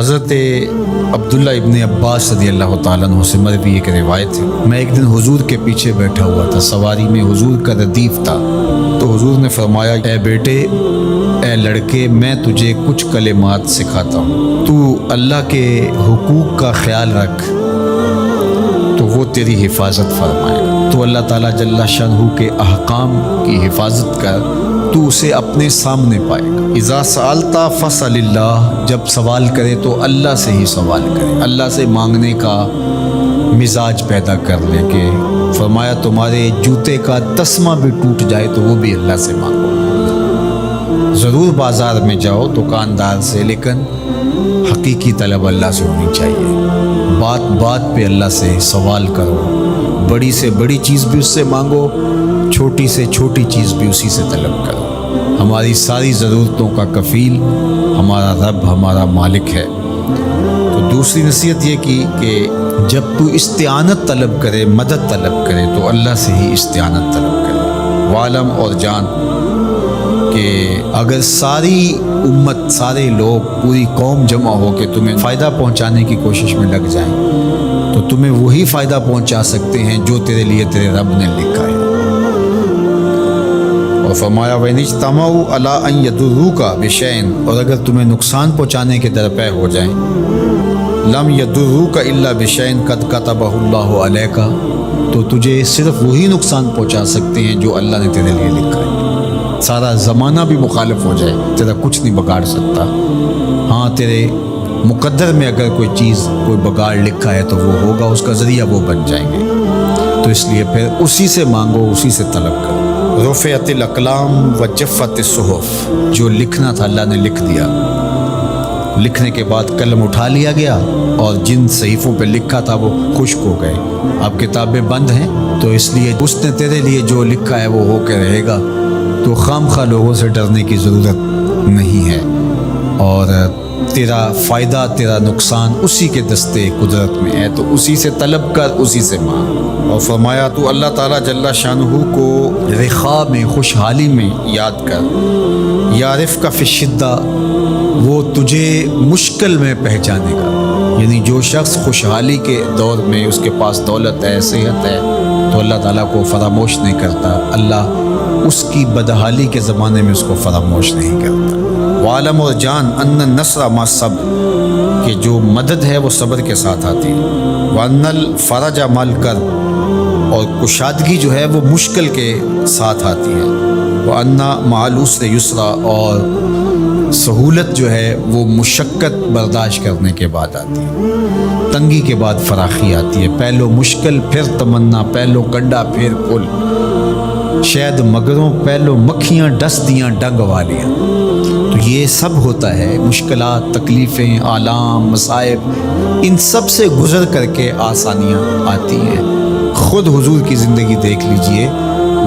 حضرت عبداللہ ابن عباس رضی اللہ تعالیٰ عنہ سے مروی ایک روایت ہے، میں ایک دن حضور کے پیچھے بیٹھا ہوا تھا، سواری میں حضور کا ردیف تھا، تو حضور نے فرمایا، اے بیٹے، اے لڑکے، میں تجھے کچھ کلمات سکھاتا ہوں، تو اللہ کے حقوق کا خیال رکھ تو وہ تیری حفاظت فرمائے گا۔ تو اللہ تعالیٰ جل شانہ کے احکام کی حفاظت کر، تو اسے اپنے سامنے پائے گا۔ اذا سألت فاسأل اللہ، جب سوال کرے تو اللہ سے ہی سوال کرے، اللہ سے مانگنے کا مزاج پیدا کر لے کہ فرمایا تمہارے جوتے کا تسمہ بھی ٹوٹ جائے تو وہ بھی اللہ سے مانگو۔ ضرور بازار میں جاؤ دکاندار سے، لیکن حقیقی طلب اللہ سے ہونی چاہیے۔ بات بات پہ اللہ سے سوال کرو، بڑی سے بڑی چیز بھی اس سے مانگو، چھوٹی سے چھوٹی چیز بھی اسی سے طلب کرو۔ ہماری ساری ضرورتوں کا کفیل ہمارا رب، ہمارا مالک ہے۔ تو دوسری نصیحت یہ کی کہ جب تو استعانت طلب کرے، مدد طلب کرے، تو اللہ سے ہی استعانت طلب کرے۔ وعلم، اور جان کہ اگر ساری امت، سارے لوگ، پوری قوم جمع ہو کے تمہیں فائدہ پہنچانے کی کوشش میں لگ جائیں تو تمہیں وہی فائدہ پہنچا سکتے ہیں جو تیرے لیے تیرے رب نے لکھا ہے۔ اور فرمایا وَإِنِ اجْتَمَعُوا عَلَىٰ أَن يَضُرُّوكَ بِشَيْءٍ، اور اگر تمہیں نقصان پہنچانے کے درپے ہو جائیں، لَمْ يَضُرُّوكَ إِلَّا بِشَيْءٍ قَدْ كَتَبَهُ اللَّهُ عَلَيْكَ، تو تجھے صرف وہی نقصان پہنچا سکتے ہیں جو اللہ نے تیرے لیے لکھا ہے۔ سارا زمانہ بھی مخالف ہو جائے، تیرا کچھ نہیں بگاڑ سکتا۔ ہاں، تیرے مقدر میں اگر کوئی چیز، کوئی بگاڑ لکھا ہے تو وہ ہوگا، اس کا ذریعہ وہ بن جائیں گے۔ تو اس لیے پھر اسی سے مانگو، اسی سے طلب کرو۔ رفعت الاقلام وجفت الصحف، جو لکھنا تھا اللہ نے لکھ دیا، لکھنے کے بعد قلم اٹھا لیا گیا اور جن صحیفوں پہ لکھا تھا وہ خشک ہو گئے۔ اب کتابیں بند ہیں، تو اس لیے اس نے تیرے لیے جو لکھا ہے وہ ہو کے رہے گا، تو خام خواہ لوگوں سے ڈرنے کی ضرورت نہیں ہے، اور تیرا فائدہ، تیرا نقصان اسی کے دستے قدرت میں ہے، تو اسی سے طلب کر، اسی سے مانگ۔ اور فرمایا تو اللہ تعالیٰ جل شانہ کو رخاء میں، خوشحالی میں یاد کر، یعرفک فی الشدہ، وہ تجھے مشکل میں پہچانے گا۔ یعنی جو شخص خوشحالی کے دور میں اس کے پاس دولت ہے، صحت ہے، تو اللہ تعالیٰ کو فراموش نہیں کرتا، اللہ اس کی بدحالی کے زمانے میں اس کو فراموش نہیں کرتا۔ وعلم، اور جان، ان النصر مع الصبر، کہ جو مدد ہے وہ صبر کے ساتھ آتی ہے۔ وان الفرج مع الکرب، اور کشادگی جو ہے وہ مشکل کے ساتھ آتی ہے۔ وان مع العسر یسرا، اور سہولت جو ہے وہ مشقت برداشت کرنے کے بعد آتی ہے، تنگی کے بعد فراخی آتی ہے۔ پہلو مشکل پھر تمنا، پہلو کنڈا پھر پل، شاید مگروں پہلو مکھیاں ڈس دیاں ڈنگ والیاں۔ تو یہ سب ہوتا ہے، مشکلات، تکلیفیں، آلام، مصائب، ان سب سے گزر کر کے آسانیاں آتی ہیں۔ خود حضور کی زندگی دیکھ لیجئے،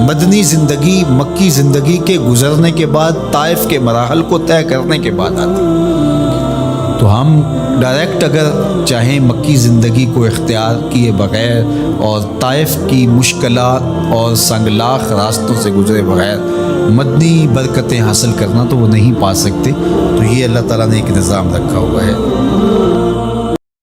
مدنی زندگی، مکی زندگی کے گزرنے کے بعد، طائف کے مراحل کو طے کرنے کے بعد آتی ہے۔ تو ہم ڈائریکٹ اگر چاہیں مکی زندگی کو اختیار کیے بغیر اور طائف کی مشکلات اور سنگلاخ راستوں سے گزرے بغیر مدنی برکتیں حاصل کرنا، تو وہ نہیں پا سکتے۔ تو یہ اللہ تعالیٰ نے ایک نظام رکھا ہوا ہے۔